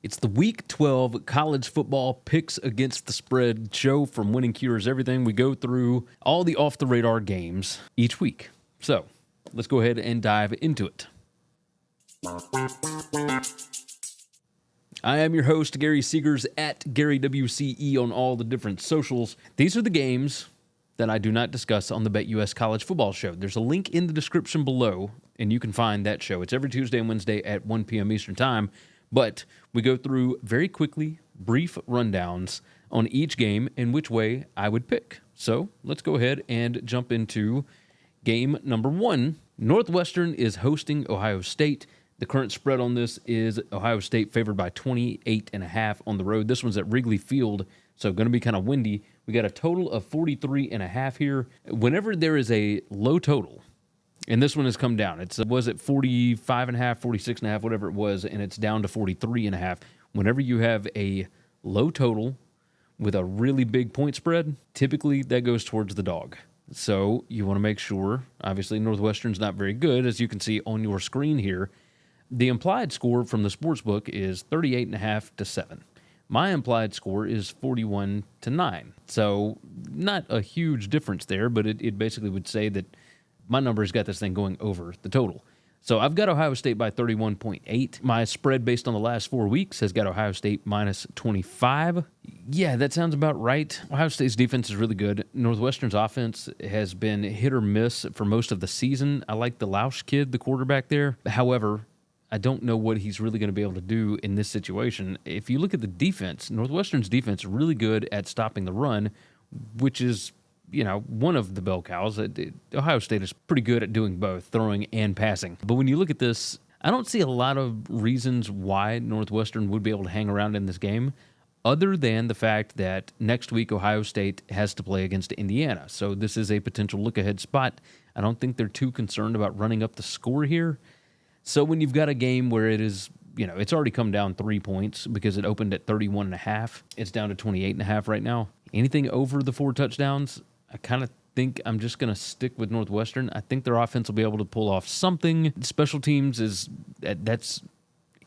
It's the Week 12 college football picks against the spread show from Winning Cures Everything. We go through all the off-the-radar games each week. So let's go ahead and dive into it. I am your host, Gary Seegers, at GaryWCE on all the different socials. These are the games that I do not discuss on the BetUS College Football Show. There's a link in the description below, and you can find that show. It's every Tuesday and Wednesday at 1 p.m. Eastern Time. But we go through very quickly, brief rundowns on each game and which way I would pick. So let's go ahead and jump into game number 1. Northwestern is hosting Ohio State. The current spread on this is Ohio State favored by 28.5 on the road. This one's at Wrigley Field, so going to be kind of windy. We got a total of 43.5 here. Whenever there is a low total, and this one has come down. Was it 45.5, 46.5, whatever it was, and it's down to 43.5. Whenever you have a low total with a really big point spread, typically that goes towards the dog. So you want to make sure, obviously Northwestern's not very good, as you can see on your screen here. The implied score from the sportsbook is 38.5 to 7. My implied score is 41 to 9. So not a huge difference there, but it basically would say that my number's got this thing going over the total. So I've got Ohio State by 31.8. My spread based on the last 4 weeks has got Ohio State minus 25. Yeah, that sounds about right. Ohio State's defense is really good. Northwestern's offense has been hit or miss for most of the season. I like the Lausch kid, the quarterback there. However, I don't know what he's really going to be able to do in this situation. If you look at the defense, Northwestern's defense is really good at stopping the run, which is one of the bell cows. Ohio State is pretty good at doing both, throwing and passing. But when you look at this, I don't see a lot of reasons why Northwestern would be able to hang around in this game, other than the fact that next week Ohio State has to play against Indiana. So this is a potential look-ahead spot. I don't think they're too concerned about running up the score here. So when you've got a game where it is, it's already come down 3 points because it opened at 31.5. It's down to 28.5 right now. Anything over the 4 touchdowns, I kind of think I'm just going to stick with Northwestern. I think their offense will be able to pull off something. Special teams that's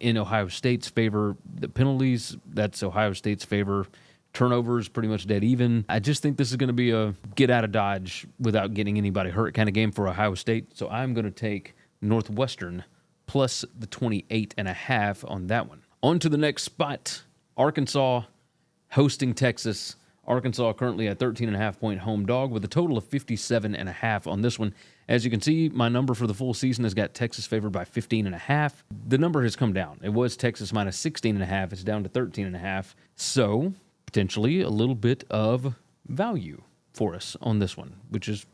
in Ohio State's favor. The penalties, that's Ohio State's favor. Turnovers, pretty much dead even. I just think this is going to be a get out of Dodge without getting anybody hurt kind of game for Ohio State. So I'm going to take Northwestern plus the 28.5 on that one. On to the next spot. Arkansas hosting Texas. Arkansas currently at 13.5-point home dog with a total of 57.5 on this one. As you can see, my number for the full season has got Texas favored by 15.5. The number has come down. It was Texas minus 16.5. It's down to 13.5. So potentially a little bit of value for us on this one, which is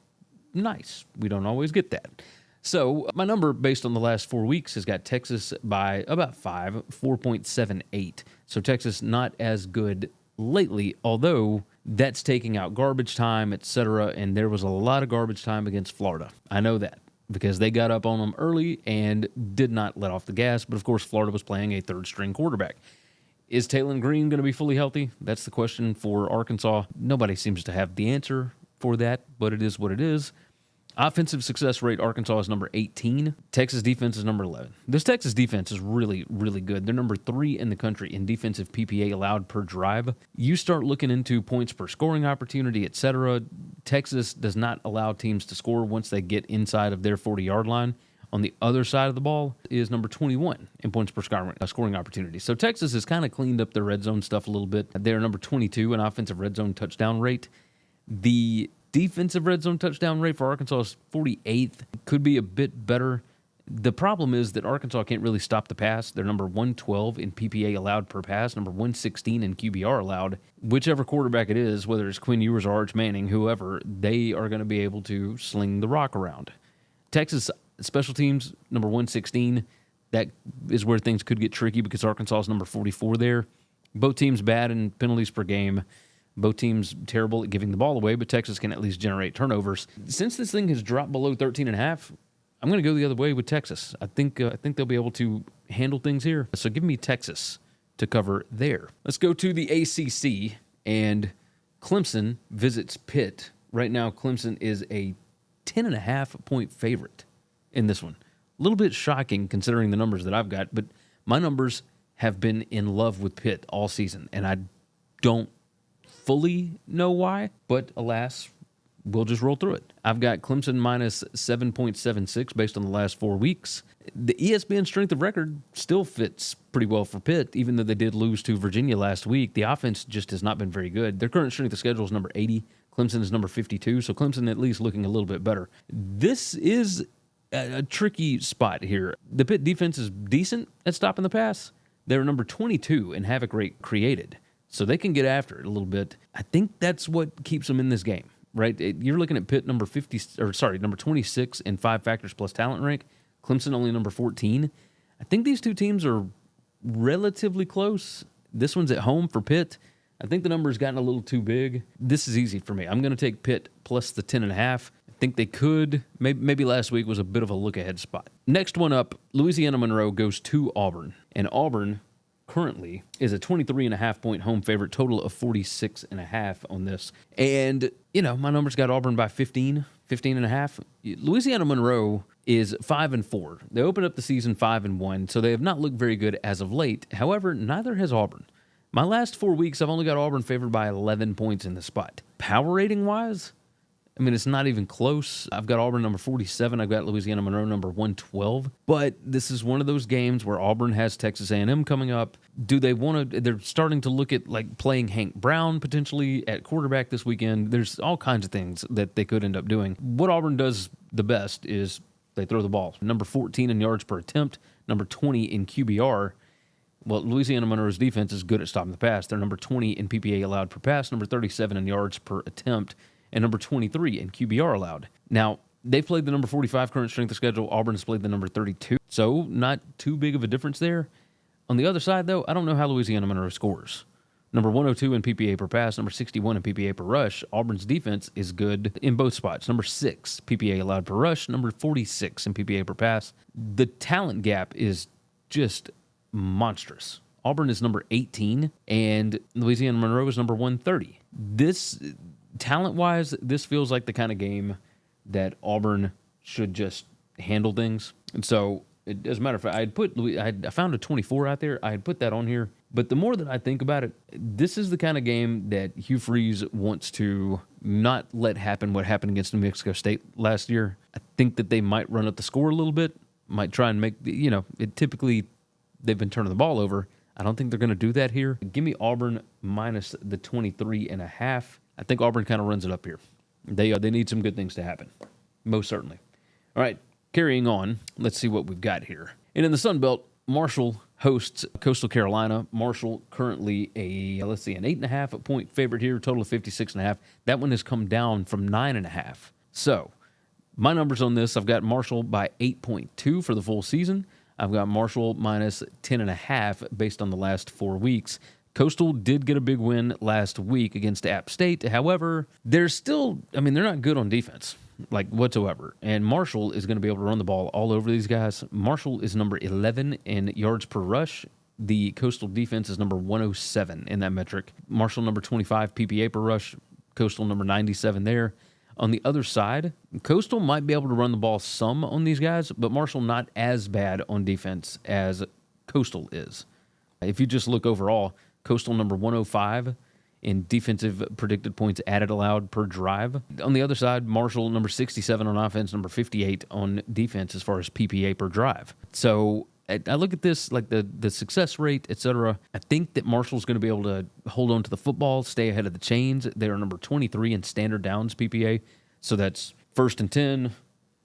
nice. We don't always get that. So my number based on the last 4 weeks has got Texas by about 4.78. So Texas not as good lately, although that's taking out garbage time, etc., and there was a lot of garbage time against Florida. I know that because they got up on them early and did not let off the gas, but of course Florida was playing a third-string quarterback. Is Taylor Green going to be fully healthy? That's the question for Arkansas. Nobody seems to have the answer for that, but it is what it is. Offensive success rate, Arkansas is number 18. Texas defense is number 11. This Texas defense is really, really good. They're number 3 in the country in defensive PPA allowed per drive. You start looking into points per scoring opportunity, etc. Texas does not allow teams to score once they get inside of their 40-yard line. On the other side of the ball is number 21 in points per scoring opportunity. So Texas has kind of cleaned up their red zone stuff a little bit. They're number 22 in offensive red zone touchdown rate. The defensive red zone touchdown rate for Arkansas is 48th. Could be a bit better. The problem is that Arkansas can't really stop the pass. They're number 112 in PPA allowed per pass, number 116 in QBR allowed. Whichever quarterback it is, whether it's Quinn Ewers or Arch Manning, whoever, they are going to be able to sling the rock around. Texas special teams, number 116. That is where things could get tricky because Arkansas is number 44 there. Both teams bad in penalties per game. Both teams terrible at giving the ball away, but Texas can at least generate turnovers. Since this thing has dropped below 13.5, I'm going to go the other way with Texas. I think they'll be able to handle things here. So give me Texas to cover there. Let's go to the ACC, and Clemson visits Pitt. Right now, Clemson is a 10.5-point favorite in this one. A little bit shocking considering the numbers that I've got, but my numbers have been in love with Pitt all season, and I don't fully know why, but alas, we'll just roll through it. I've got Clemson minus 7.76 based on the last 4 weeks. The ESPN strength of record still fits pretty well for Pitt, even though they did lose to Virginia last week. The offense just has not been very good. Their current strength of schedule is number 80. Clemson is number 52, so Clemson at least looking a little bit better. This is a tricky spot here. The Pitt defense is decent at stopping the pass. They're number 22 in havoc rate created, so they can get after it a little bit. I think that's what keeps them in this game, right? You're looking at Pitt number 26 in 5 factors plus talent rank. Clemson only number 14. I think these two teams are relatively close. This one's at home for Pitt. I think the number's gotten a little too big. This is easy for me. I'm going to take Pitt plus the 10.5. I think they could. Maybe last week was a bit of a look-ahead spot. Next one up, Louisiana Monroe goes to Auburn. And Auburn currently is a 23.5-point home favorite, total of 46.5 on this. And, my numbers got Auburn by 15.5. Louisiana Monroe is 5-4. They opened up the season 5-1, so they have not looked very good as of late. However, neither has Auburn. My last 4 weeks, I've only got Auburn favored by 11 points in the spot. Power rating-wise, it's not even close. I've got Auburn number 47. I've got Louisiana Monroe number 112. But this is one of those games where Auburn has Texas A&M coming up. Do they want to? They're starting to look at playing Hank Brown potentially at quarterback this weekend. There's all kinds of things that they could end up doing. What Auburn does the best is they throw the ball. Number 14 in yards per attempt. Number 20 in QBR. Well, Louisiana Monroe's defense is good at stopping the pass. They're number 20 in PPA allowed per pass, number 37 in yards per attempt, and number 23 in QBR allowed. Now, they've played the number 45 current strength of schedule. Auburn has played the number 32, so not too big of a difference there. On the other side, though, I don't know how Louisiana Monroe scores. Number 102 in PPA per pass, number 61 in PPA per rush. Auburn's defense is good in both spots. Number 6 PPA allowed per rush, number 46 in PPA per pass. The talent gap is just monstrous. Auburn is number 18, and Louisiana Monroe is number 130. This, talent-wise, this feels like the kind of game that Auburn should just handle things. And so, as a matter of fact, I found a 24 out there. I had put that on here. But the more that I think about it, this is the kind of game that Hugh Freeze wants to not let happen what happened against New Mexico State last year. I think that they might run up the score a little bit, might try and make, it typically they've been turning the ball over. I don't think they're going to do that here. Give me Auburn minus the 23.5. I think Auburn kind of runs it up here. They need some good things to happen, most certainly. All right, carrying on. Let's see what we've got here. And in the Sun Belt, Marshall hosts Coastal Carolina. Marshall currently an 8.5 point favorite here, total of 56.5. That one has come down from 9.5. So my numbers on this, I've got Marshall by 8.2 for the full season. I've got Marshall minus 10.5 based on the last 4 weeks. Coastal did get a big win last week against App State. However, they're still, they're not good on defense, whatsoever. And Marshall is going to be able to run the ball all over these guys. Marshall is number 11 in yards per rush. The Coastal defense is number 107 in that metric. Marshall number 25 PPA per rush. Coastal number 97 there. On the other side, Coastal might be able to run the ball some on these guys, but Marshall not as bad on defense as Coastal is. If you just look overall, Coastal number 105 in defensive predicted points added allowed per drive. On the other side, Marshall number 67 on offense, number 58 on defense as far as PPA per drive. So I look at this, the success rate, etc. I think that Marshall's going to be able to hold on to the football, stay ahead of the chains. They are number 23 in standard downs PPA. So that's 1st and 10,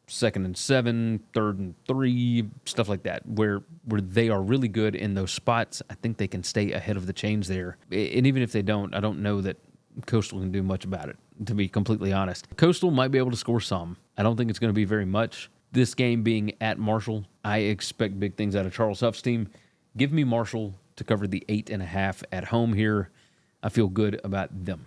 2nd and 7, 3rd and 3, stuff like that, where they are really good in those spots. I think they can stay ahead of the chains there. And even if they don't, I don't know that Coastal can do much about it, to be completely honest. Coastal might be able to score some. I don't think it's going to be very much. This game being at Marshall, I expect big things out of Charles Huff's team. Give me Marshall to cover the 8.5 at home here. I feel good about them.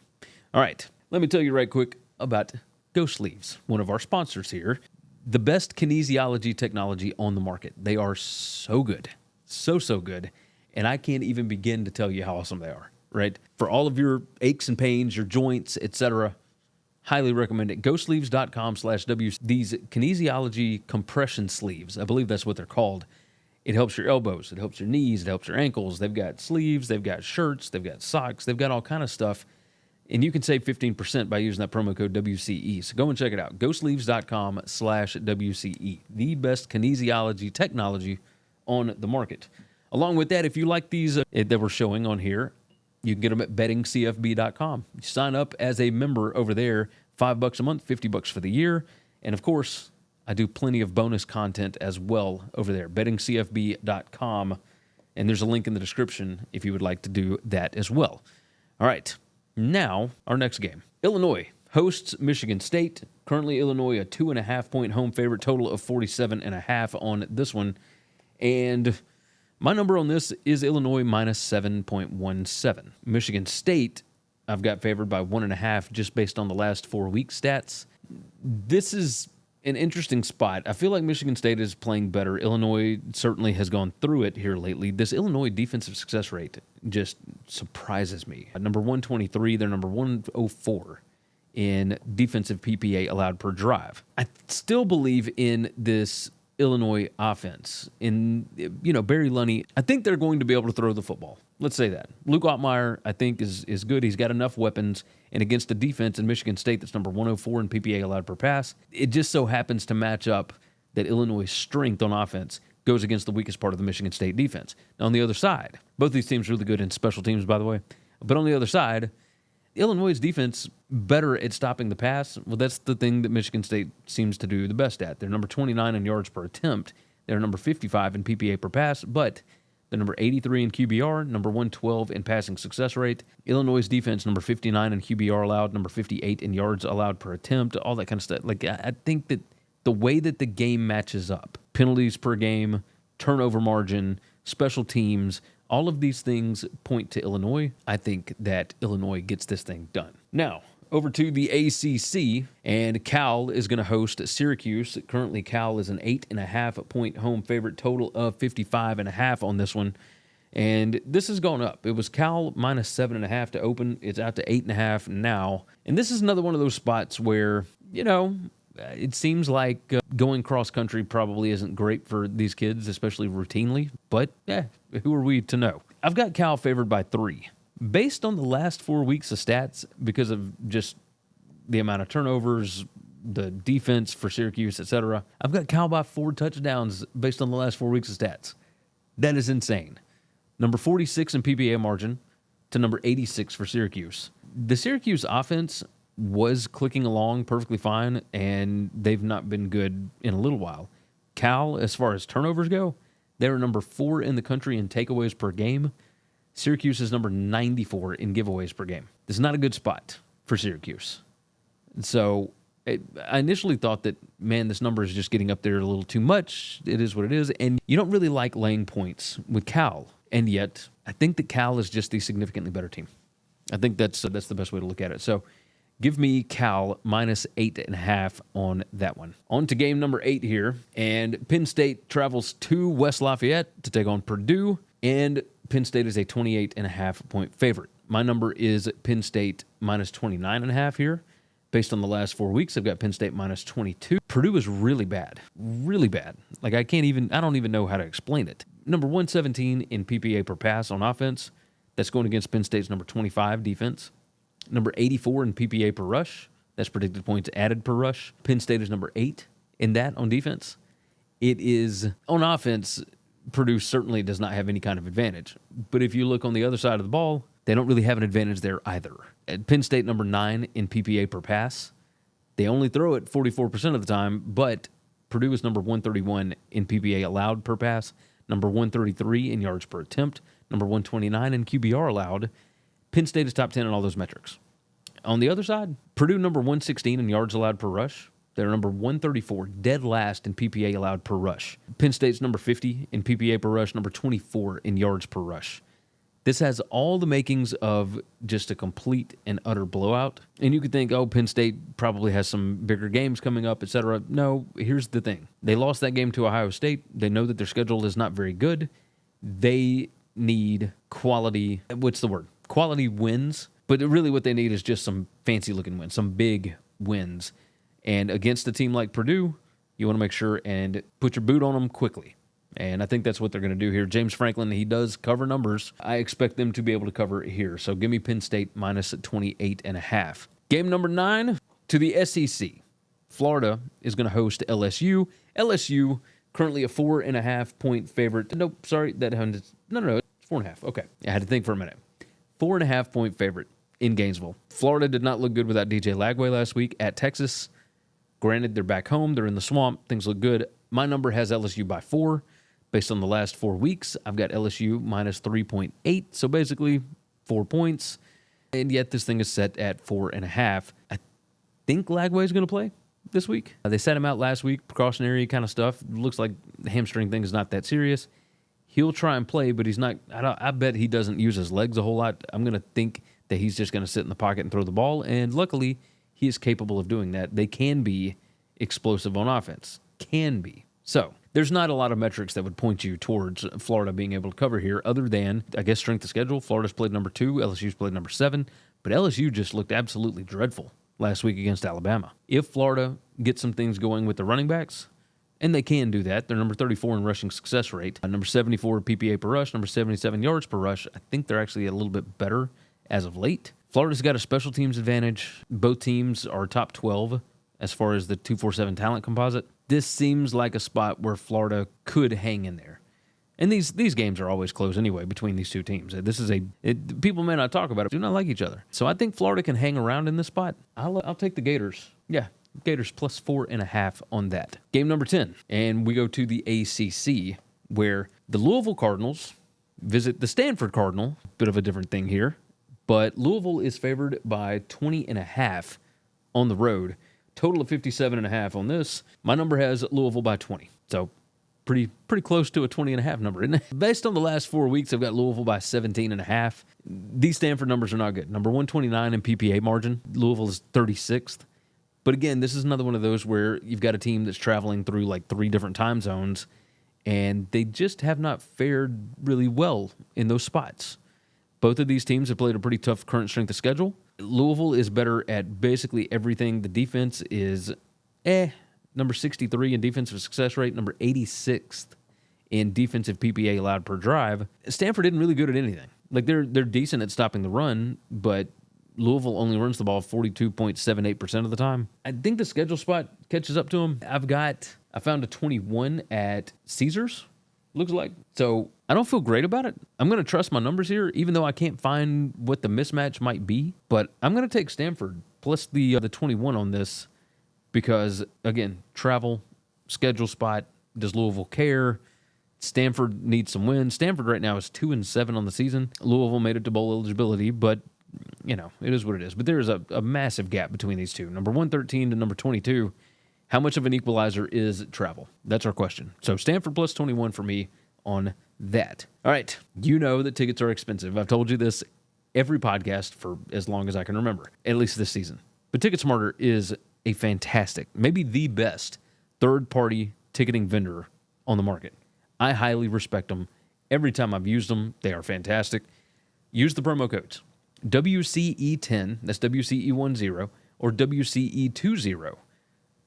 All right, let me tell you right quick about Go Sleeves, one of our sponsors here. The best kinesiology technology on the market. They are so good, so good, and I can't even begin to tell you how awesome they are, right? For all of your aches and pains, your joints, etc., highly recommend it. GoSleeves.com/W. These kinesiology compression sleeves, I believe that's what they're called. It helps your elbows. It helps your knees. It helps your ankles. They've got sleeves. They've got shirts. They've got socks. They've got all kind of stuff. And you can save 15% by using that promo code WCE. So go and check it out. GoSleeves.com/WCE. The best kinesiology technology on the market. Along with that, if you like these that we're showing on here, you can get them at bettingcfb.com. You sign up as a member over there, $5 a month, $50 for the year. And of course, I do plenty of bonus content as well over there, bettingcfb.com. And there's a link in the description if you would like to do that as well. All right. Now, our next game. Illinois hosts Michigan State. Currently, Illinois a 2.5-point home favorite, total of 47.5 on this one. And my number on this is Illinois minus 7.17. Michigan State, I've got favored by 1.5 just based on the last 4 week stats. This is an interesting spot. I feel like Michigan State is playing better. Illinois certainly has gone through it here lately. This Illinois defensive success rate just surprises me. At number 123, they're number 104 in defensive PPA allowed per drive. I still believe in this Illinois offense. In, Barry Lunny, I think they're going to be able to throw the football. Let's say that. Luke Ottmeyer, I think, is good. He's got enough weapons. And against a defense in Michigan State that's number 104 in PPA allowed per pass, it just so happens to match up that Illinois' strength on offense goes against the weakest part of the Michigan State defense. Now, on the other side, both these teams are really good in special teams, by the way. But on the other side, Illinois' defense better at stopping the pass. Well, that's the thing that Michigan State seems to do the best at. They're number 29 in yards per attempt. They're number 55 in PPA per pass, but they're number 83 in QBR, number 112 in passing success rate. Illinois' defense, number 59 in QBR allowed, number 58 in yards allowed per attempt, all that kind of stuff. Like, I think that the way that the game matches up, penalties per game, turnover margin, special teams, all of these things point to Illinois. I think that Illinois gets this thing done. Now, over to the ACC, and Cal is going to host Syracuse. Currently, Cal is an 8.5-point home favorite, total of 55.5 on this one. And this has gone up. It was Cal minus 7.5 to open. It's out to 8.5 now. And this is another one of those spots where, it seems like going cross-country probably isn't great for these kids, especially routinely. But, who are we to know? I've got Cal favored by 3. Based on the last 4 weeks of stats, because of just the amount of turnovers, the defense for Syracuse, etc., I've got Cal by 4 touchdowns based on the last 4 weeks of stats. That is insane. Number 46 in PPA margin to number 86 for Syracuse. The Syracuse offense was clicking along perfectly fine, and they've not been good in a little while. Cal, as far as turnovers go, they're number 4 in the country in takeaways per game. Syracuse is number 94 in giveaways per game. This is not a good spot for Syracuse. So I initially thought that, man, this number is just getting up there a little too much. It is what it is. And you don't really like laying points with Cal. And yet, I think that Cal is just the significantly better team. I think that's the best way to look at it. So give me Cal minus 8.5 on that one. On to game number 8 here. And Penn State travels to West Lafayette to take on Purdue. And Penn State is a 28.5-point favorite. My number is Penn State minus 29.5 here. Based on the last 4 weeks, I've got Penn State minus 22. Purdue is really bad. Really bad. Like, I don't even know how to explain it. Number 117 in PPA per pass on offense. That's going against Penn State's number 25 defense. Number 84 in PPA per rush. That's predicted points added per rush. Penn State is number 8 in that on defense. It is, on offense, Purdue certainly does not have any kind of advantage. But if you look on the other side of the ball, they don't really have an advantage there either. At Penn State, number 9 in PPA per pass. They only throw it 44% of the time, but Purdue is number 131 in PPA allowed per pass, number 133 in yards per attempt, number 129 in QBR allowed. Penn State is top 10 in all those metrics. On the other side, Purdue number 116 in yards allowed per rush. They're number 134, dead last in PPA allowed per rush. Penn State's number 50 in PPA per rush, number 24 in yards per rush. This has all the makings of just a complete and utter blowout. And you could think, oh, Penn State probably has some bigger games coming up, etc. No, here's the thing. They lost that game to Ohio State. They know that their schedule is not very good. They need quality, quality wins. But really what they need is just some fancy-looking wins, some big wins. And against a team like Purdue, you want to make sure and put your boot on them quickly. And I think that's what they're going to do here. James Franklin, he does cover numbers. I expect them to be able to cover it here. So give me Penn State minus 28.5. Game number 9 to the SEC. Florida is going to host LSU. LSU currently a 4.5-point favorite. Nope, sorry. No, it's 4.5. Okay. I had to think for a minute. 4.5-point favorite in Gainesville. Florida did not look good without DJ Lagway last week at Texas. Granted, they're back home. They're in the swamp. Things look good. My number has LSU by 4. Based on the last 4 weeks, I've got LSU minus 3.8. So basically 4 points. And yet this thing is set at 4.5. I think Lagway is going to play this week. They set him out last week. Precautionary kind of stuff. Looks like the hamstring thing is not that serious. He'll try and play, but he's not. I bet he doesn't use his legs a whole lot. I'm going to think that he's just going to sit in the pocket and throw the ball. And luckily, he is capable of doing that. They can be explosive on offense. Can be. So there's not a lot of metrics that would point you towards Florida being able to cover here other than, I guess, strength of schedule. Florida's played number 2. LSU's played number 7. But LSU just looked absolutely dreadful last week against Alabama. If Florida gets some things going with the running backs, and they can do that, they're number 34 in rushing success rate, number 74 PPA per rush, number 77 yards per rush. I think they're actually a little bit better as of late. Florida's got a special teams advantage. Both teams are top 12 as far as the 247 talent composite. This seems like a spot where Florida could hang in there. And these games are always close anyway between these two teams. This is people may not talk about it, do not like each other. So I think Florida can hang around in this spot. I'll take the Gators. Yeah, Gators plus 4.5 on that. Game number 10, and we go to the ACC, where the Louisville Cardinals visit the Stanford Cardinal. Bit of a different thing here, but Louisville is favored by 20.5 on the road. Total of 57.5 on this. My number has Louisville by 20, so pretty close to a 20.5 number, isn't it? Based on the last 4 weeks, I've got Louisville by 17.5. These Stanford numbers are not good. Number 129 in PPA margin. Louisville is 36th. But again, this is another one of those where you've got a team that's traveling through like 3 different time zones, and they just have not fared really well in those spots. Both of these teams have played a pretty tough current strength of schedule. Louisville is better at basically everything. The defense is number 63 in defensive success rate, number 86th in defensive PPA allowed per drive. Stanford isn't really good at anything. Like they're decent at stopping the run, but Louisville only runs the ball 42.78% of the time. I think the schedule spot catches up to them. I found a 21 at Caesars, looks like. So I don't feel great about it. I'm going to trust my numbers here, even though I can't find what the mismatch might be. But I'm going to take Stanford plus the 21 on this because, again, travel, schedule spot, does Louisville care? Stanford needs some wins. Stanford right now is 2-7 on the season. Louisville made it to bowl eligibility, but it is what it is. But there is a massive gap between these two. Number 113 to number 22. How much of an equalizer is travel? That's our question. So Stanford plus 21 for me on that. All right. You know that tickets are expensive. I've told you this every podcast for as long as I can remember, at least this season. But TicketSmarter is a fantastic, maybe the best third-party ticketing vendor on the market. I highly respect them. Every time I've used them, they are fantastic. Use the promo codes. WCE10, that's WCE10, or WCE20.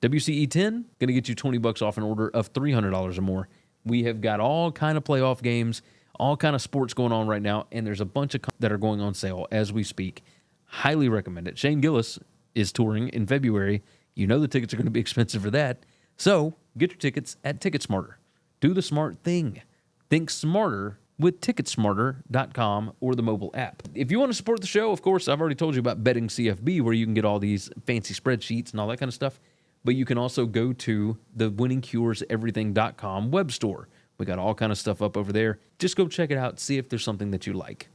WCE10, going to get you $20 off an order of $300 or more. We have got all kind of playoff games, all kind of sports going on right now, and there's a bunch of that are going on sale as we speak. Highly recommend it. Shane Gillis is touring in February. You know the tickets are going to be expensive for that. So get your tickets at TicketSmarter. Do the smart thing. Think smarter with TicketSmarter.com or the mobile app. If you want to support the show, of course, I've already told you about Betting CFB, where you can get all these fancy spreadsheets and all that kind of stuff. But you can also go to the winningcureseverything.com web store. We got all kind of stuff up over there. Just go check it out, see if there's something that you like.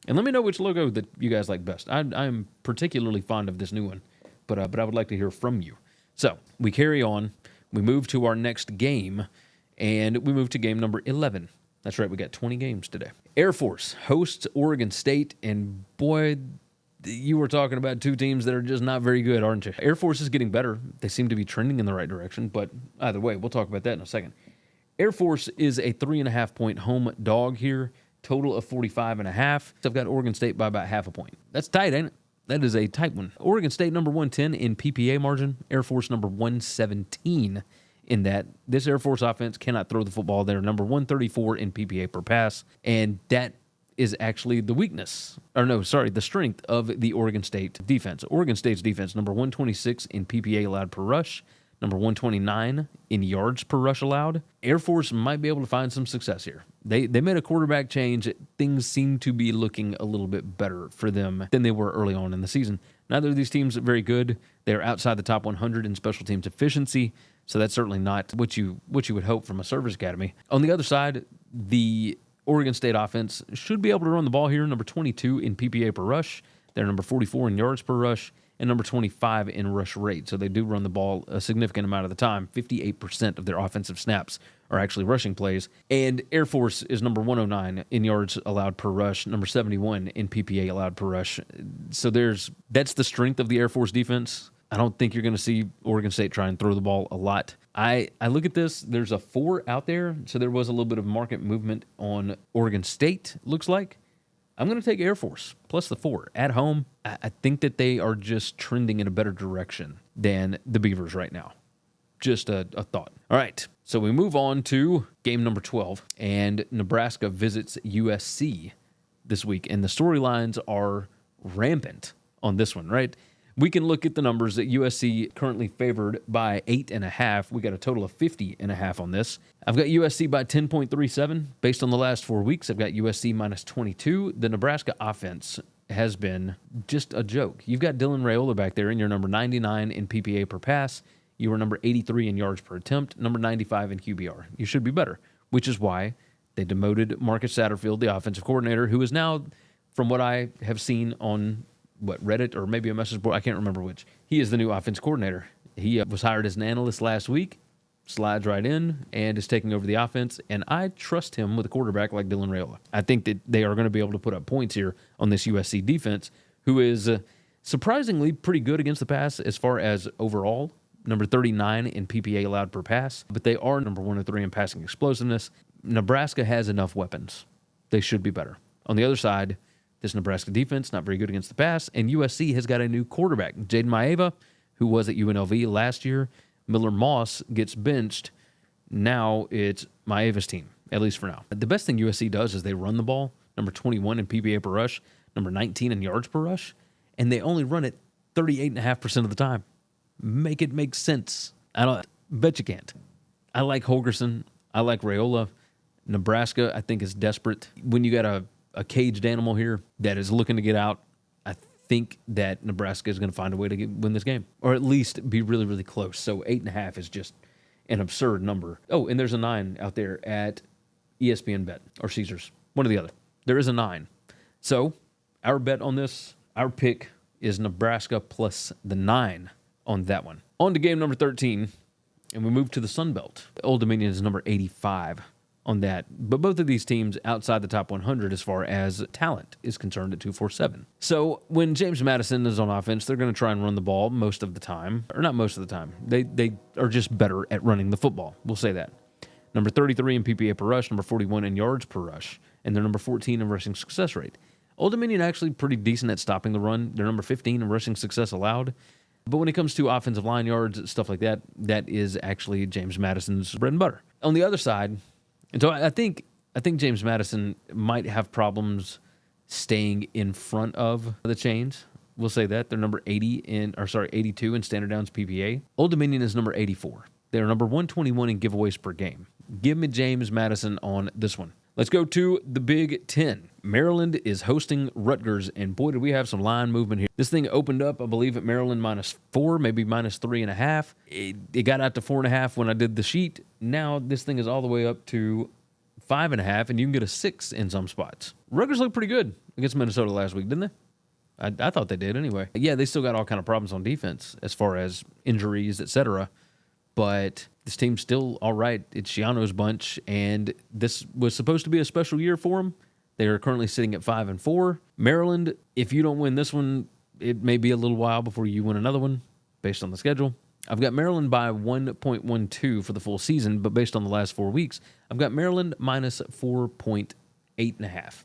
And let me know which logo that you guys like best. I'm particularly fond of this new one, but I would like to hear from you. So we carry on. We move to our next game, and we move to game number 11. That's right, we got 20 games today. Air Force hosts Oregon State, and boy, you were talking about two teams that are just not very good, aren't you? Air Force is getting better. They seem to be trending in the right direction, but either way, we'll talk about that in a second. Air Force is a 3.5-point home dog here, total of 45.5. I've got Oregon State by about half a point. That's tight, ain't it? That is a tight one. Oregon State number 110 in PPA margin. Air Force number 117 in that this Air Force offense cannot throw the football. They're number 134 in PPA per pass, and that is actually the the strength of the Oregon State defense. Oregon State's defense, number 126 in PPA allowed per rush, number 129 in yards per rush allowed. Air Force might be able to find some success here. They made a quarterback change. Things seem to be looking a little bit better for them than they were early on in the season. Neither of these teams are very good. They're outside the top 100 in special teams efficiency, so that's certainly not what you would hope from a service academy. On the other side, the Oregon State offense should be able to run the ball here. Number 22 in PPA per rush. They're number 44 in yards per rush and number 25 in rush rate. So they do run the ball a significant amount of the time. 58% of their offensive snaps are actually rushing plays. And Air Force is number 109 in yards allowed per rush, number 71 in PPA allowed per rush. So that's the strength of the Air Force defense. I don't think you're going to see Oregon State try and throw the ball a lot. I look at this, there's a 4 out there, so there was a little bit of market movement on Oregon State, looks like. I'm going to take Air Force plus the 4 at home. I think that they are just trending in a better direction than the Beavers right now. Just a thought. All right, so we move on to game number 12, and Nebraska visits USC this week, and the storylines are rampant on this one, right? We can look at the numbers that USC currently favored by 8.5. We got a total of 50.5 on this. I've got USC by 10.37 based on the last 4 weeks. I've got USC minus 22. The Nebraska offense has been just a joke. You've got Dylan Raiola back there, and you're number 99 in PPA per pass. You were number 83 in yards per attempt, number 95 in QBR. You should be better, which is why they demoted Marcus Satterfield, the offensive coordinator, who is now, from what I have seen on Reddit or maybe a message board, I can't remember which. He is the new offense coordinator. He was hired as an analyst last week, slides right in, and is taking over the offense, and I trust him with a quarterback like Dylan Raiola. I think that they are going to be able to put up points here on this USC defense, who is surprisingly pretty good against the pass as far as overall, number 39 in PPA allowed per pass, but they are number 103 in passing explosiveness. Nebraska has enough weapons. They should be better. On the other side, this Nebraska defense, not very good against the pass, and USC has got a new quarterback, Jaden Maeva, who was at UNLV last year. Miller Moss gets benched. Now it's Maeva's team, at least for now. The best thing USC does is they run the ball, number 21 in PPA per rush, number 19 in yards per rush, and they only run it 38.5% of the time. Make it make sense. I bet you can't. I like Holgerson. I like Raiola. Nebraska, I think, is desperate. When you got a caged animal here that is looking to get out, I think that Nebraska is going to find a way to win this game, or at least be really, really close. So 8.5 is just an absurd number. Oh, and there's a 9 out there at ESPN Bet or Caesars, one or the other. There is a 9. So our bet on this, our pick is Nebraska plus the 9 on that one. On to game number 13, and we move to the Sun Belt. Old Dominion is number 85 on that. But both of these teams outside the top 100 as far as talent is concerned at 247. So when James Madison is on offense, they're going to try and run the ball most of the time. Or not most of the time. They are just better at running the football. We'll say that. Number 33 in PPA per rush, number 41 in yards per rush, and they're number 14 in rushing success rate. Old Dominion actually pretty decent at stopping the run. They're number 15 in rushing success allowed. But when it comes to offensive line yards, stuff like that, that is actually James Madison's bread and butter. On the other side, and so I think James Madison might have problems staying in front of the chains. We'll say that. They're number 82 in standard downs PPA. Old Dominion is number 84. They're number 121 in giveaways per game. Give me James Madison on this one. Let's go to the Big Ten. Maryland is hosting Rutgers, and boy, did we have some line movement here. This thing opened up, I believe, at Maryland -4, maybe -3.5. It got out to 4.5 when I did the sheet. Now this thing is all the way up to 5.5, and you can get a 6 in some spots. Rutgers looked pretty good against Minnesota last week, didn't they? I thought they did anyway. Yeah, they still got all kind of problems on defense as far as injuries, etc., but this team's still all right. It's Shiano's bunch, and this was supposed to be a special year for them. They are currently sitting at 5-4. Maryland, if you don't win this one, it may be a little while before you win another one based on the schedule. I've got Maryland by 1.12 for the full season, but based on the last 4 weeks, I've got Maryland minus 4.8.5.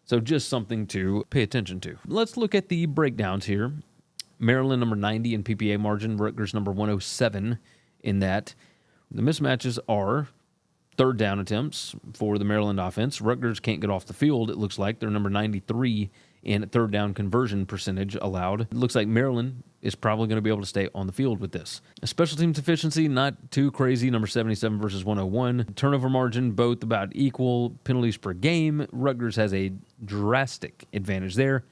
So just something to pay attention to. Let's look at the breakdowns here. Maryland number 90 in PPA margin, Rutgers number 107 in that. The mismatches are third down attempts for the Maryland offense. Rutgers can't get off the field, it looks like. They're number 93 in third down conversion percentage allowed. It looks like Maryland is probably going to be able to stay on the field with this. Special teams efficiency, not too crazy, number 77 versus 101. Turnover margin, both about equal. Penalties per game, Rutgers has a drastic advantage there.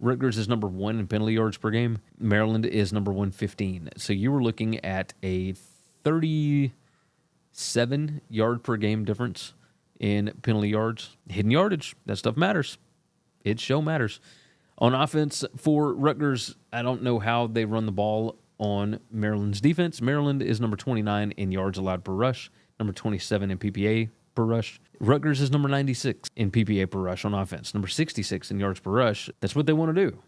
Rutgers is number 1 in penalty yards per game. Maryland is number 115. So you were looking at a 37 yard per game difference in penalty yards. Hidden yardage, that stuff matters. It sure matters. On offense for Rutgers, I don't know how they run the ball on Maryland's defense. Maryland is number 29 in yards allowed per rush, number 27 in PPA per rush. Rutgers is number 96 in PPA per rush on offense, number 66 in yards per rush. That's what they want to do.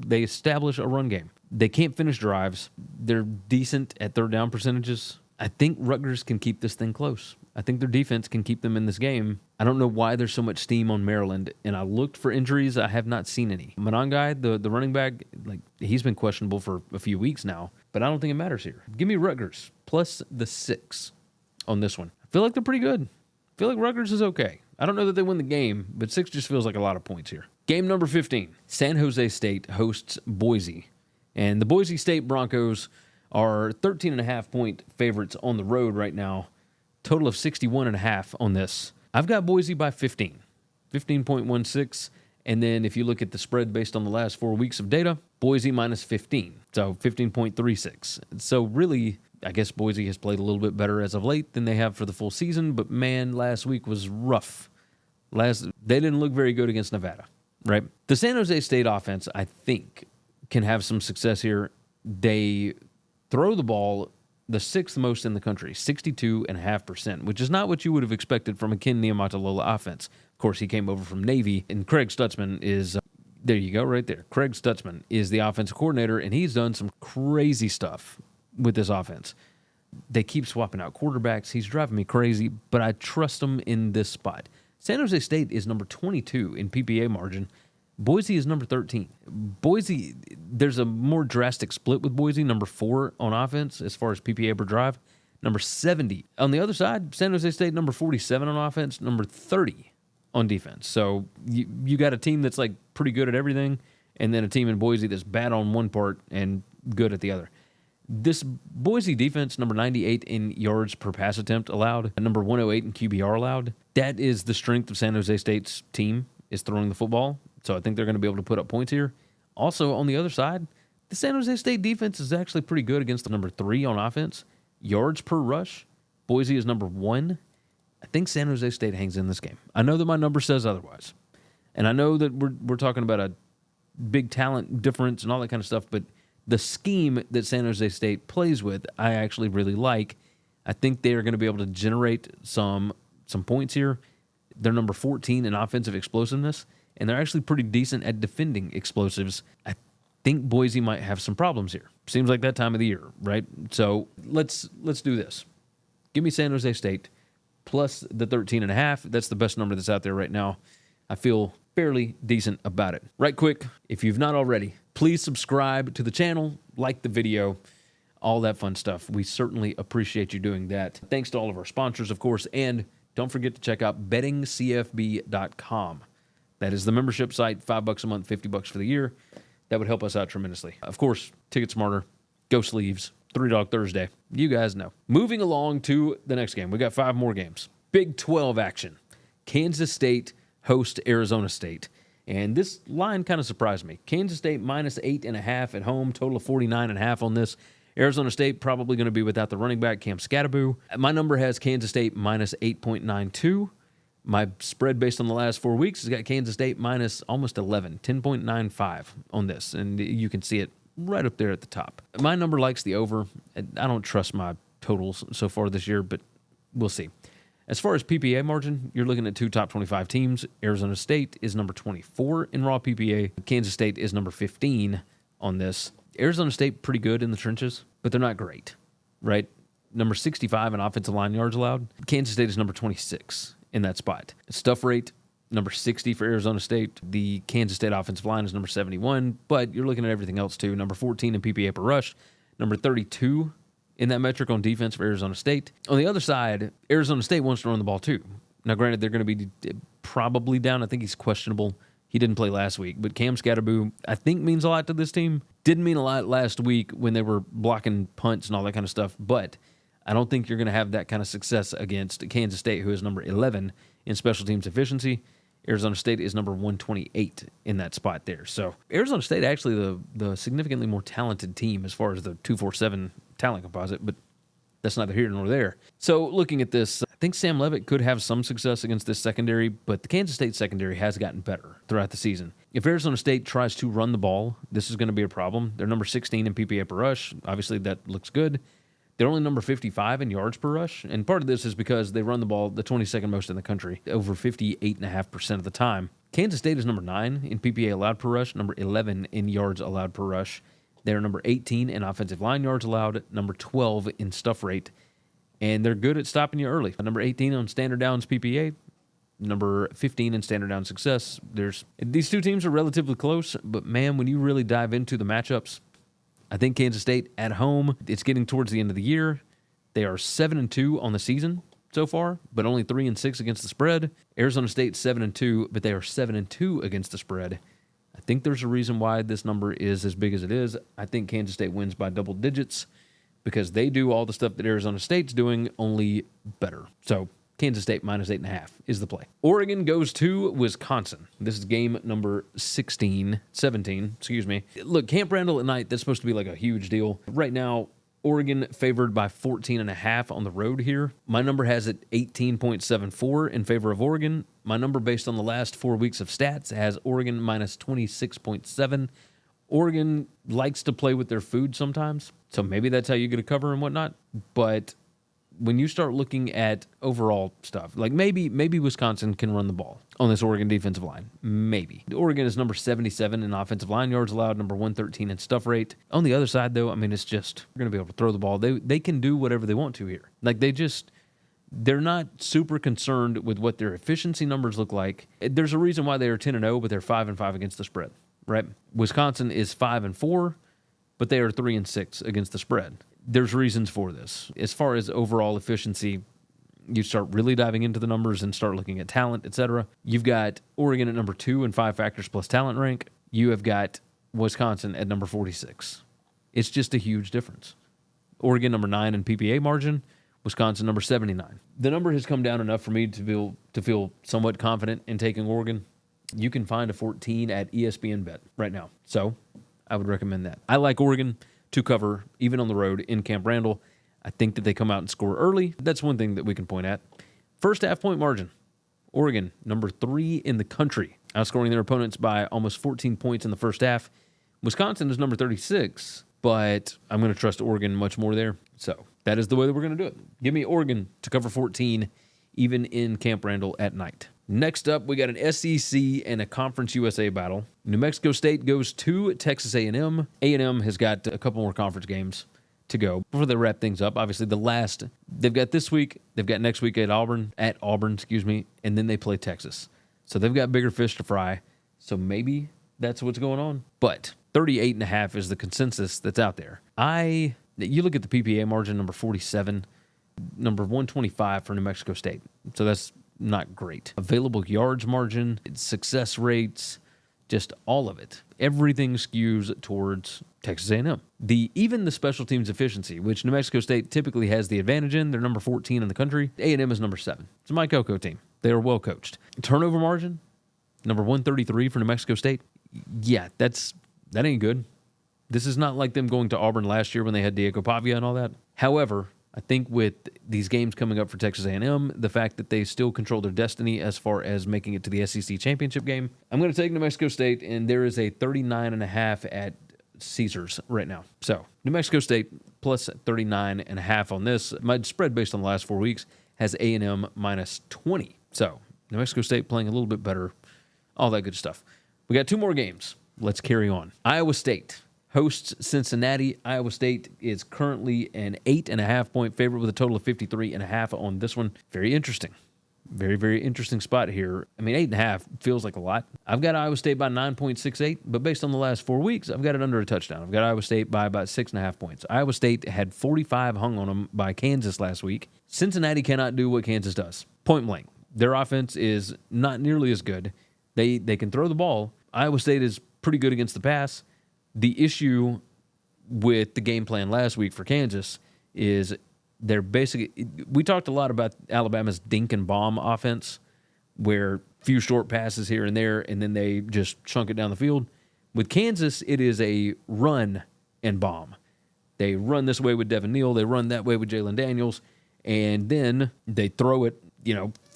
They establish a run game. They can't finish drives. They're decent at third down percentages. I think Rutgers can keep this thing close. I think their defense can keep them in this game. I don't know why there's so much steam on Maryland, and I looked for injuries. I have not seen any. Monangai, the running back, he's been questionable for a few weeks now, but I don't think it matters here. Give me Rutgers plus the 6 on this one. I feel like they're pretty good. I feel like Rutgers is okay. I don't know that they win the game, but 6 just feels like a lot of points here. Game number 15, San Jose State hosts Boise, and the Boise State Broncos are 13.5-point favorites on the road right now. Total of 61.5 on this. I've got Boise by 15.16. And then if you look at the spread based on the last 4 weeks of data, Boise minus 15. So 15.36. So really, I guess Boise has played a little bit better as of late than they have for the full season. But man, last week was rough. They didn't look very good against Nevada, right? The San Jose State offense, I think, can have some success here. They throw the ball the 6th most in the country, 62.5%, which is not what you would have expected from a Ken Niumatalolo offense. Of course, he came over from Navy, and Craig Stutzman is, there you go, right there. Craig Stutzman is the offensive coordinator, and he's done some crazy stuff with this offense. They keep swapping out quarterbacks. He's driving me crazy, but I trust him in this spot. San Jose State is number 22 in PPA margin. Boise is number 13. Boise, there's a more drastic split with Boise, number 4 on offense as far as PPA per drive, number 70. On the other side, San Jose State, number 47 on offense, number 30 on defense. So you got a team that's like pretty good at everything, and then a team in Boise that's bad on one part and good at the other. This Boise defense, number 98 in yards per pass attempt allowed, number 108 in QBR allowed. That is the strength of San Jose State's team, is throwing the football. So I think they're going to be able to put up points here. Also, on the other side, the San Jose State defense is actually pretty good against the number 3 on offense. Yards per rush, Boise is number 1. I think San Jose State hangs in this game. I know that my number says otherwise. And I know that we're talking about a big talent difference and all that kind of stuff, but the scheme that San Jose State plays with, I actually really like. I think they are going to be able to generate some points here. They're number 14 in offensive explosiveness, and they're actually pretty decent at defending explosives. I think Boise might have some problems here. Seems like that time of the year, right? So let's do this. Give me San Jose State plus the 13.5. That's the best number that's out there right now. I feel fairly decent about it. Right quick, if you've not already, please subscribe to the channel, like the video, all that fun stuff. We certainly appreciate you doing that. Thanks to all of our sponsors, of course, and don't forget to check out bettingcfb.com. That is the membership site, $5 a month, $50 for the year. That would help us out tremendously. Of course, Ticket Smarter, Go Sleeves, Three Dog Thursday. You guys know. Moving along to the next game. We got 5 more games. Big 12 action. Kansas State host Arizona State. And this line kind of surprised me. Kansas State minus 8.5 at home, total of 49.5 on this. Arizona State probably going to be without the running back, Cam Scatteraboo. My number has Kansas State minus 8.92. My spread based on the last 4 weeks has got Kansas State minus almost 11, 10.95 on this. And you can see it right up there at the top. My number likes the over. I don't trust my totals so far this year, but we'll see. As far as PPA margin, you're looking at 2 top 25 teams. Arizona State is number 24 in raw PPA. Kansas State is number 15 on this. Arizona State pretty good in the trenches, but they're not great, right? Number 65 in offensive line yards allowed. Kansas State is number 26 in that spot. Stuff rate, number 60 for Arizona State. The Kansas State offensive line is number 71, but you're looking at everything else too. Number 14 in PPA per rush. Number 32 in that metric on defense for Arizona State. On the other side, Arizona State wants to run the ball too. Now, granted, they're going to be probably down. I think he's questionable. He didn't play last week, but Cam Scatterboo, I think, means a lot to this team. Didn't mean a lot last week when they were blocking punts and all that kind of stuff, but I don't think you're going to have that kind of success against Kansas State, who is number 11 in special teams efficiency. Arizona State is number 128 in that spot there. So Arizona State actually the significantly more talented team as far as the 247 talent composite, but that's neither here nor there. So looking at this, I think Sam Leavitt could have some success against this secondary, but the Kansas State secondary has gotten better throughout the season. If Arizona State tries to run the ball, this is going to be a problem. They're number 16 in PPA per rush. Obviously, that looks good. They're only number 55 in yards per rush, and part of this is because they run the ball the 22nd most in the country, over 58.5% of the time. Kansas State is number 9 in PPA allowed per rush, number 11 in yards allowed per rush. They're number 18 in offensive line yards allowed, number 12 in stuff rate, and they're good at stopping you early. Number 18 on standard downs PPA, number 15 in standard down success. These two teams are relatively close, but man, when you really dive into the matchups, I think Kansas State at home, it's getting towards the end of the year. They are 7-2 on the season so far, but only 3-6 against the spread. Arizona State 7-2, but they are 7-2 against the spread. I think there's a reason why this number is as big as it is. I think Kansas State wins by double digits because they do all the stuff that Arizona State's doing, only better. So Kansas State minus 8.5 is the play. Oregon goes to Wisconsin. This is game number 17. Look, Camp Randall at night, that's supposed to be like a huge deal. Right now, Oregon favored by 14.5 on the road here. My number has it 18.74 in favor of Oregon. My number based on the last 4 weeks of stats has Oregon minus 26.7. Oregon likes to play with their food sometimes, so maybe that's how you get a cover and whatnot. But when you start looking at overall stuff, like maybe Wisconsin can run the ball on this Oregon defensive line. Maybe. Oregon is number 77 in offensive line yards allowed, number 113 in stuff rate. On the other side, though, I mean, it's just, you're going to be able to throw the ball. They can do whatever they want to here. Like, they're not super concerned with what their efficiency numbers look like. There's a reason why they are 10-0, but they're 5-5 against the spread, right? Wisconsin is 5-4, but they are 3-6 against the spread. There's reasons for this. As far as overall efficiency, you start really diving into the numbers and start looking at talent, etc. You've got Oregon at number 2 in 5 factors plus talent rank. You have got Wisconsin at number 46. It's just a huge difference. Oregon number 9 in PPA margin. Wisconsin number 79. The number has come down enough for me to feel somewhat confident in taking Oregon. You can find a 14 at ESPN Bet right now. So I would recommend that. I like Oregon to cover, even on the road in Camp Randall. I think that they come out and score early. That's one thing that we can point at. First half point margin. Oregon, number 3 in the country, outscoring their opponents by almost 14 points in the first half. Wisconsin is number 36, but I'm going to trust Oregon much more there. So that is the way that we're going to do it. Give me Oregon to cover 14, even in Camp Randall at night. Next up, we got an SEC and a Conference USA battle. New Mexico State goes to Texas A&M. A&M has got a couple more conference games to go before they wrap things up. Obviously, they've got this week, they've got next week at Auburn, and then they play Texas. So they've got bigger fish to fry. So maybe that's what's going on. But 38.5 is the consensus that's out there. You look at the PPA margin, number 47, number 125 for New Mexico State. So that's not great. Available yards margin, success rates, just all of it. Everything skews towards Texas A&M. Even the special teams efficiency, which New Mexico State typically has the advantage in, they're number 14 in the country. A&M is number 7. It's a Mike Coco team. They are well coached. Turnover margin, number 133 for New Mexico State. Yeah, that ain't good. This is not like them going to Auburn last year when they had Diego Pavia and all that. However, I think with these games coming up for Texas A&M, the fact that they still control their destiny as far as making it to the SEC championship game, I'm going to take New Mexico State, and there is a 39.5 at Caesars right now. So New Mexico State plus 39.5 on this. My spread based on the last 4 weeks has A&M minus 20. So New Mexico State playing a little bit better, all that good stuff. We got 2 more games. Let's carry on. Iowa State hosts Cincinnati. Iowa State is currently an 8.5 point favorite with a total of 53.5 on this one. Very interesting. Very, very interesting spot here. I mean, 8.5 feels like a lot. I've got Iowa State by 9.68, but based on the last 4 weeks, I've got it under a touchdown. I've got Iowa State by about 6.5 points. Iowa State had 45 hung on them by Kansas last week. Cincinnati cannot do what Kansas does. Point blank. Their offense is not nearly as good. They can throw the ball. Iowa State is pretty good against the pass. The issue with the game plan last week for Kansas is they're basically, we talked a lot about Alabama's dink and bomb offense, where few short passes here and there, and then they just chunk it down the field. With Kansas, it is a run and bomb. They run this way with Devin Neal, they run that way with Jalen Daniels, and then they throw it,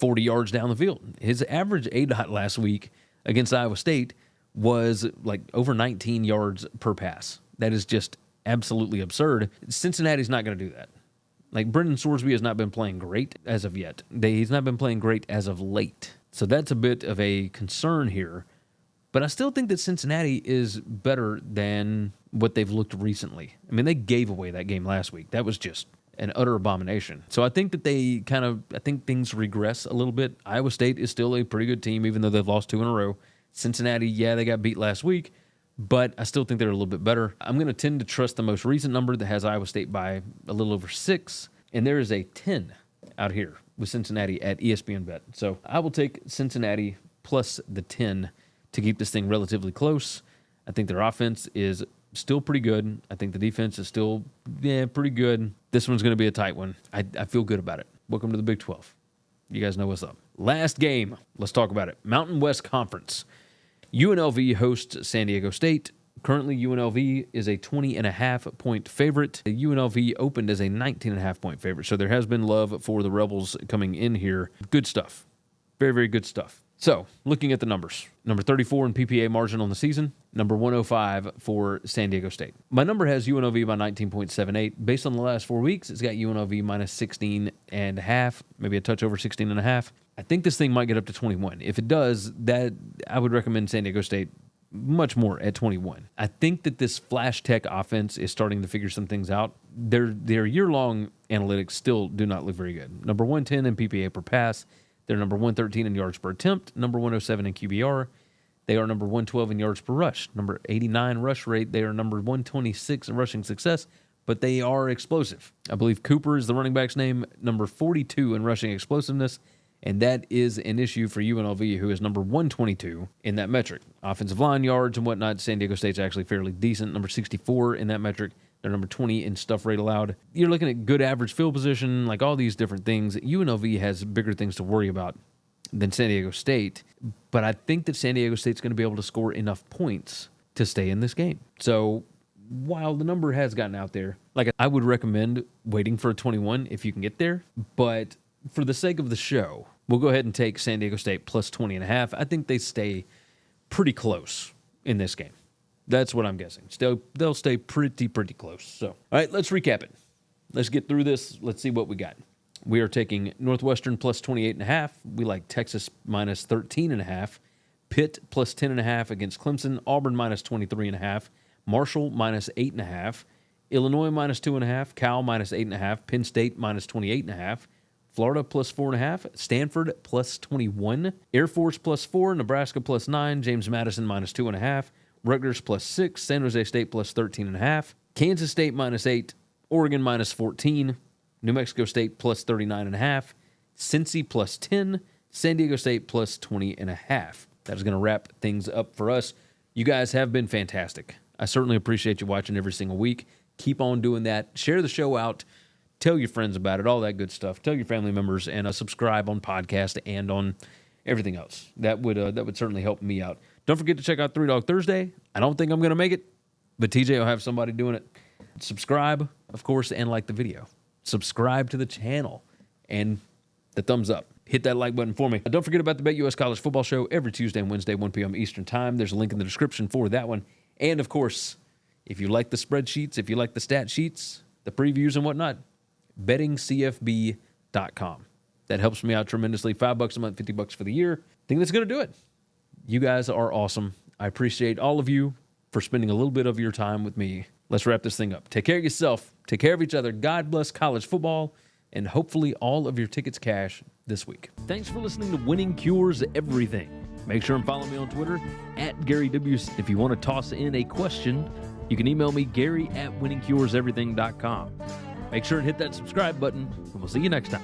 40 yards down the field. His average ADOT last week against Iowa State was like over 19 yards per pass. That is just absolutely absurd. Cincinnati's not going to do that. Like, Brendan Sorsby has not been playing great as of yet. He's not been playing great as of late. So that's a bit of a concern here. But I still think that Cincinnati is better than what they've looked recently. I mean, they gave away that game last week. That was just an utter abomination. So I think that I think things regress a little bit. Iowa State is still a pretty good team, even though they've lost 2 in a row. Cincinnati, yeah, they got beat last week, but I still think they're a little bit better. I'm going to tend to trust the most recent number that has Iowa State by a little over 6, and there is a 10 out here with Cincinnati at ESPN Bet. So I will take Cincinnati plus the 10 to keep this thing relatively close. I think their offense is still pretty good. I think the defense is still pretty good. This one's going to be a tight one. I feel good about it. Welcome to the Big 12. You guys know what's up. Last game. Let's talk about it. Mountain West Conference. UNLV hosts San Diego State. Currently, UNLV is a 20.5 point favorite. UNLV opened as a 19.5 point favorite, so there has been love for the Rebels coming in here. Good stuff. Very, very good stuff. So, looking at the numbers. Number 34 in PPA margin on the season. Number 105 for San Diego State. My number has UNLV by 19.78. Based on the last 4 weeks, it's got UNLV minus 16.5, maybe a touch over 16.5. I think this thing might get up to 21. If it does, that I would recommend San Diego State much more at 21. I think that this Flash Tech offense is starting to figure some things out. Their year-long analytics still do not look very good. Number 110 in PPA per pass. They're number 113 in yards per attempt, number 107 in QBR. They are number 112 in yards per rush, number 89 rush rate. They are number 126 in rushing success, but they are explosive. I believe Cooper is the running back's name, number 42 in rushing explosiveness, and that is an issue for UNLV, who is number 122 in that metric. Offensive line yards and whatnot, San Diego State's actually fairly decent, number 64 in that metric. They're number 20 in stuff rate allowed. You're looking at good average field position, like all these different things. UNLV has bigger things to worry about than San Diego State. But I think that San Diego State's going to be able to score enough points to stay in this game. So while the number has gotten out there, I would recommend waiting for a 21 if you can get there. But for the sake of the show, we'll go ahead and take San Diego State plus 20.5. I think they stay pretty close in this game. That's what I'm guessing. They'll stay pretty close. So, all right, let's recap it. Let's get through this. Let's see what we got. We are taking Northwestern plus 28.5. We like Texas minus 13.5. Pitt plus 10.5 against Clemson. Auburn minus 23.5. Marshall minus 8.5. Illinois minus 2.5. Cal minus 8.5. Penn State minus 28.5. Florida plus 4.5. Stanford plus 21. Air Force plus 4. Nebraska plus 9. James Madison minus 2.5. Rutgers plus 6, San Jose State plus 13.5, Kansas State minus 8, Oregon minus 14, New Mexico State plus 39.5, Cincy plus 10, San Diego State plus 20.5. That is going to wrap things up for us. You guys have been fantastic. I certainly appreciate you watching every single week. Keep on doing that. Share the show out. Tell your friends about it, all that good stuff. Tell your family members, and subscribe on podcast and on everything else. That would certainly help me out. Don't forget to check out 3 Dog Thursday. I don't think I'm going to make it, but TJ will have somebody doing it. Subscribe, of course, and like the video. Subscribe to the channel and the thumbs up. Hit that like button for me. Don't forget about the BetUS College Football Show every Tuesday and Wednesday, 1 p.m. Eastern Time. There's a link in the description for that one. And, of course, if you like the spreadsheets, if you like the stat sheets, the previews and whatnot, bettingcfb.com. That helps me out tremendously. $5 a month, $50 for the year. I think that's going to do it. You guys are awesome. I appreciate all of you for spending a little bit of your time with me. Let's wrap this thing up. Take care of yourself. Take care of each other. God bless college football. and hopefully all of your tickets cash this week. Thanks for listening to Winning Cures Everything. Make sure and follow me on Twitter @GaryWC. If you want to toss in a question, you can email me, Gary@winningcureseverything.com. Make sure and hit that subscribe button, and we'll see you next time.